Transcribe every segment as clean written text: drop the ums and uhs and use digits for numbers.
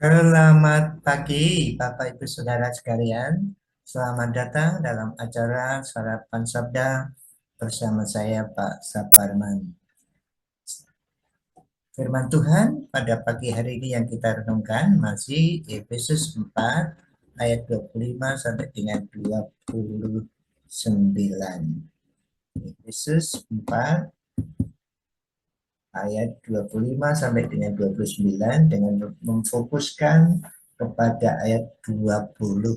Selamat pagi, Bapak Ibu Saudara sekalian. Selamat datang dalam acara Sarapan Sabda bersama saya Pak Saparman. Firman Tuhan pada pagi hari ini yang kita renungkan masih Efesus 4 ayat 25 sampai dengan 29. Efesus 4 ayat 25 sampai dengan 29 dengan memfokuskan kepada ayat 28.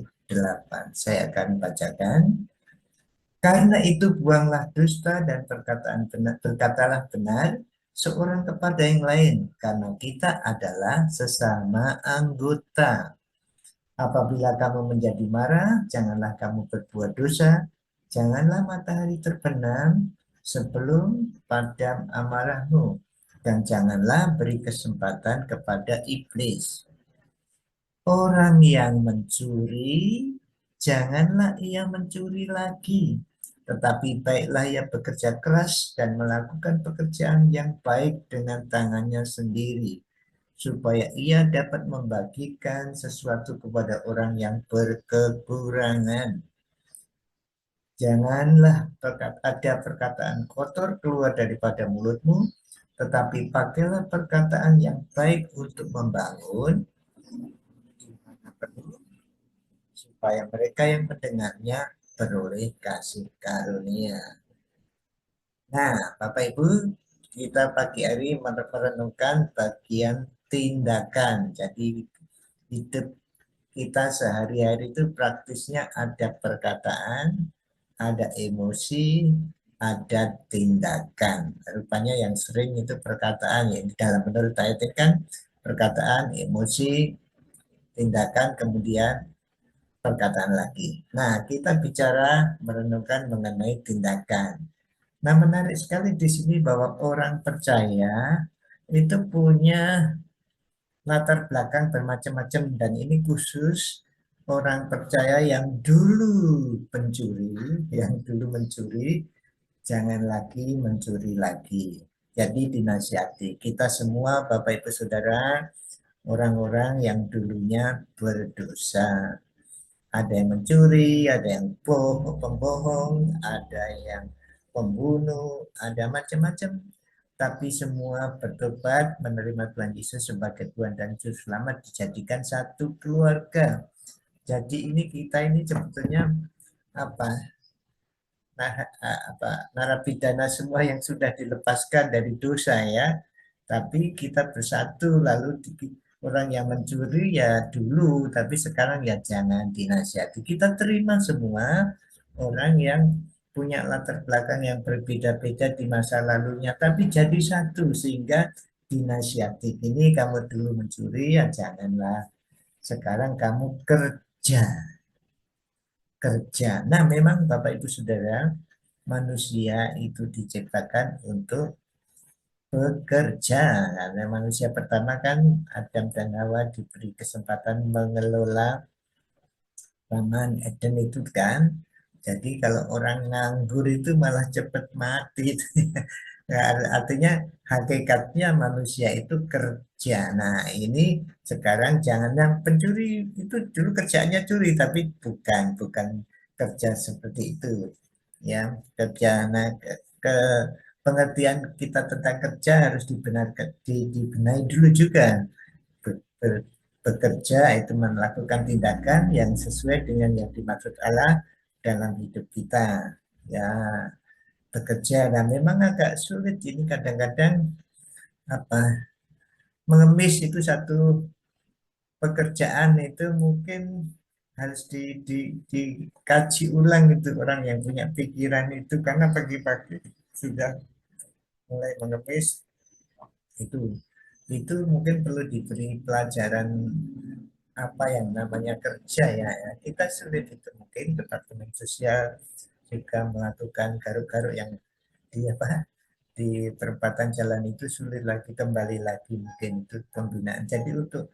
Saya akan bacakan. Karena itu buanglah dusta dan berkatalah benar seorang kepada yang lain, karena kita adalah sesama anggota. Apabila kamu menjadi marah, janganlah kamu berbuat dosa, janganlah matahari terbenam sebelum padam amarahmu, dan janganlah beri kesempatan kepada iblis. Orang yang mencuri, janganlah ia mencuri lagi, tetapi baiklah ia bekerja keras dan melakukan pekerjaan yang baik dengan tangannya sendiri, supaya ia dapat membagikan sesuatu kepada orang yang berkekurangan. Janganlah ada perkataan kotor keluar daripada mulutmu, tetapi pakailah perkataan yang baik untuk membangun, supaya mereka yang mendengarnya beroleh kasih karunia. Nah, Bapak Ibu, kita pagi hari merenungkan bagian tindakan. Jadi hidup kita sehari-hari itu praktisnya ada perkataan, ada emosi, ada tindakan. Rupanya yang sering itu perkataan, ya dalam menurut ayat ini kan perkataan, emosi, tindakan, kemudian perkataan lagi. Nah, kita bicara merenungkan mengenai tindakan. Nah, menarik sekali di sini bahwa orang percaya itu punya latar belakang bermacam-macam, dan ini khusus orang percaya yang dulu pencuri, yang dulu mencuri, jangan lagi mencuri lagi. Jadi dinasihati kita semua Bapak Ibu Saudara, orang-orang yang dulunya berdosa. Ada yang mencuri, ada yang pembohong, ada yang pembunuh, ada macam-macam. Tapi semua bertobat, menerima Tuhan Yesus sebagai Tuhan dan Juru Selamat, dijadikan satu keluarga. Jadi ini kita ini sebetulnya apa? Nah, narapidana semua yang sudah dilepaskan dari dosa, ya. Tapi kita bersatu, lalu orang yang mencuri ya dulu, tapi sekarang ya jangan dinasihati. Kita terima semua orang yang punya latar belakang yang berbeda-beda di masa lalunya, tapi jadi satu sehingga dinasihati. Ini kamu dulu mencuri, ya janganlah. Sekarang kamu kerja. Kerja. Nah, memang Bapak Ibu Saudara, manusia itu diciptakan untuk bekerja. Karena manusia pertama kan Adam dan Hawa diberi kesempatan mengelola Taman Eden itu kan. Jadi kalau orang nganggur itu malah cepat mati. Nah, artinya hakikatnya manusia itu kerja. Nah, ini sekarang jangan, yang pencuri itu dulu kerjanya curi, tapi bukan kerja seperti itu. Ya, kerja. Nah, ke pengertian kita tentang kerja harus dibenahi dulu juga. Bekerja itu melakukan tindakan yang sesuai dengan yang dimaksud Allah dalam hidup kita. Ya, bekerja. Dan memang agak sulit ini kadang-kadang, apa, mengemis itu satu pekerjaan itu mungkin harus dikaji ulang gitu, orang yang punya pikiran itu, karena pagi-pagi sudah mulai mengemis, itu itu mungkin perlu diberi pelajaran apa yang namanya kerja, ya. Kita sulit itu, mungkin departemen sosial juga melakukan garuk-garuk yang di apa, di perempatan jalan itu sulit lagi, kembali lagi mungkin itu pembinaan. Jadi untuk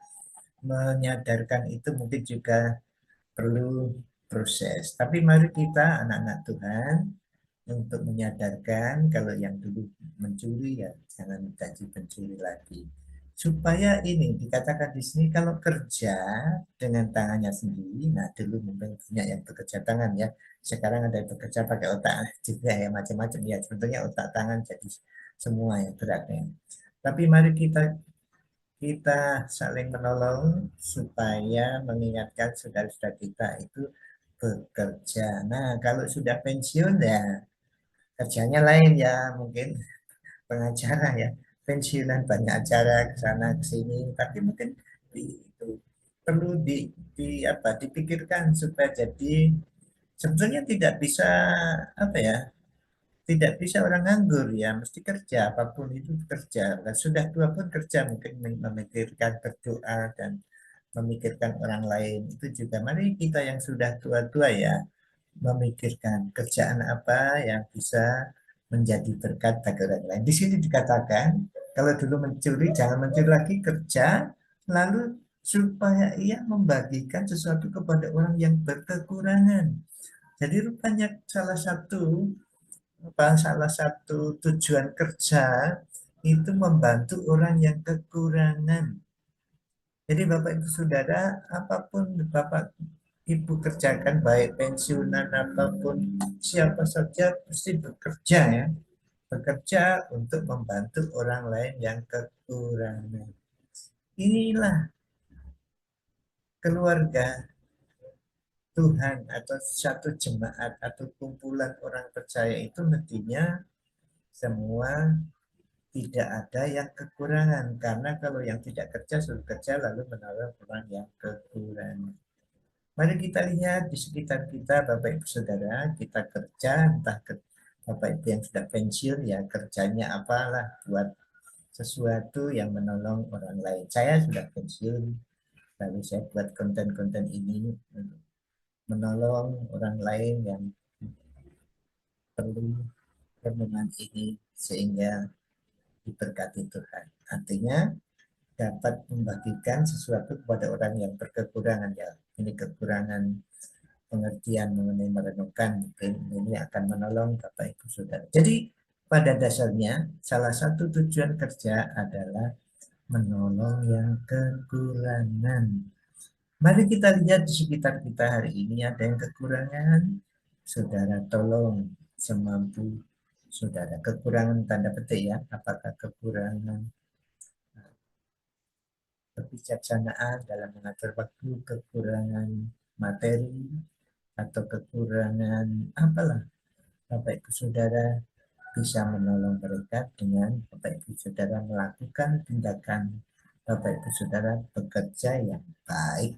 menyadarkan itu mungkin juga perlu proses. Tapi mari kita anak-anak Tuhan untuk menyadarkan kalau yang dulu mencuri ya jangan jadi pencuri lagi. supaya ini dikatakan di sini kalau kerja dengan tangannya sendiri, nah dulu mungkin punya yang bekerja tangan ya, sekarang ada yang bekerja pakai otak juga ya, macam-macam ya, sebetulnya otak tangan jadi semua yang beratnya. Tapi mari kita kita saling menolong supaya mengingatkan saudara-saudara kita itu bekerja. Nah, kalau sudah pensiun ya kerjanya lain ya, mungkin pengacara ya, pensiunan banyak acara ke sana ke sini, tapi mungkin itu perlu apa dipikirkan supaya jadi sebetulnya tidak bisa apa ya, tidak bisa orang nganggur ya, mesti kerja, apapun itu kerja. Dan sudah tua pun kerja, mungkin memikirkan berdoa dan memikirkan orang lain. Itu juga mari kita yang sudah tua-tua ya, memikirkan kerjaan apa yang bisa menjadi berkat bagi orang lain. Di sini dikatakan, kalau dulu mencuri, jangan mencuri lagi, kerja, lalu supaya ia membagikan sesuatu kepada orang yang berkekurangan. Jadi rupanya salah satu tujuan kerja itu membantu orang yang kekurangan. Jadi Bapak Ibu Saudara, apapun Bapak Ibu kerjakan, baik pensiunan apapun, siapa saja pasti bekerja ya. Bekerja untuk membantu orang lain yang kekurangan. Inilah keluarga Tuhan atau satu jemaat atau kumpulan orang percaya itu mestinya semua tidak ada yang kekurangan, karena kalau yang tidak kerja suruh kerja lalu menolong orang yang kekurangan. Mari kita lihat di sekitar kita Bapak Ibu Saudara, kita kerja entah Bapak Ibu yang sudah pensiun ya kerjanya apalah buat sesuatu yang menolong orang lain. Saya sudah pensiun, lalu saya buat konten-konten ini menolong orang lain yang perlu renungan ini sehingga diberkati Tuhan. Artinya dapat membagikan sesuatu kepada orang yang berkekurangan ya. Ini kekurangan pengertian mengenai merenungkan mungkin ini akan menolong Bapak Ibu Saudara. Jadi pada dasarnya salah satu tujuan kerja adalah menolong yang kekurangan. Mari kita lihat di sekitar kita hari ini ada yang kekurangan, saudara tolong semampu saudara. Kekurangan tanda petik ya, apakah kekurangan kebijaksanaan dalam mengatur waktu, kekurangan materi, atau kekurangan apalah. Bapak Ibu Saudara bisa menolong mereka dengan Bapak Ibu Saudara melakukan tindakan Bapak Ibu Saudara bekerja yang baik.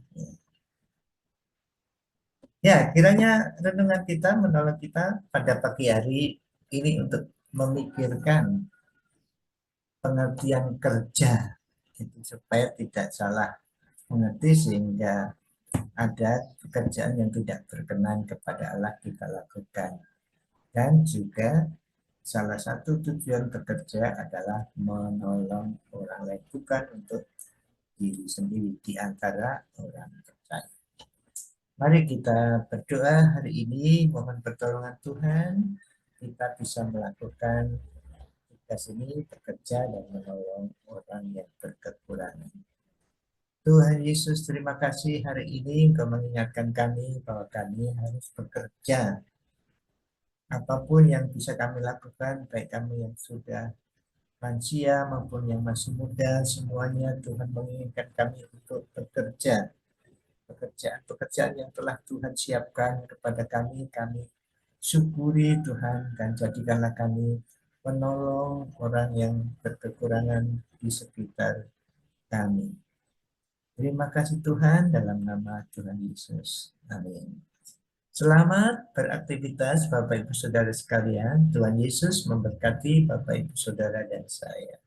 Ya, kiranya renungan kita menolong kita pada pagi hari ini untuk memikirkan pengertian kerja itu supaya tidak salah mengerti sehingga ada pekerjaan yang tidak berkenan kepada Allah kita lakukan. Dan juga salah satu tujuan bekerja adalah menolong orang lain, bukan untuk diri sendiri di antara orang percaya. Mari kita berdoa hari ini, mohon pertolongan Tuhan, kita bisa melakukan tugas ini, bekerja dan menolong orang yang berkekurangan. Tuhan Yesus, terima kasih hari ini Engkau mengingatkan kami bahwa kami harus bekerja. Apapun yang bisa kami lakukan, baik kami yang sudah lansia maupun yang masih muda, semuanya Tuhan menginginkan kami untuk bekerja. Pekerjaan-pekerjaan yang telah Tuhan siapkan kepada kami syukuri Tuhan dan jadikanlah kami menolong orang yang berkekurangan di sekitar kami. Terima kasih Tuhan dalam nama Tuhan Yesus. Amin. Selamat beraktivitas Bapak Ibu Saudara sekalian. Tuhan Yesus memberkati Bapak Ibu Saudara dan saya.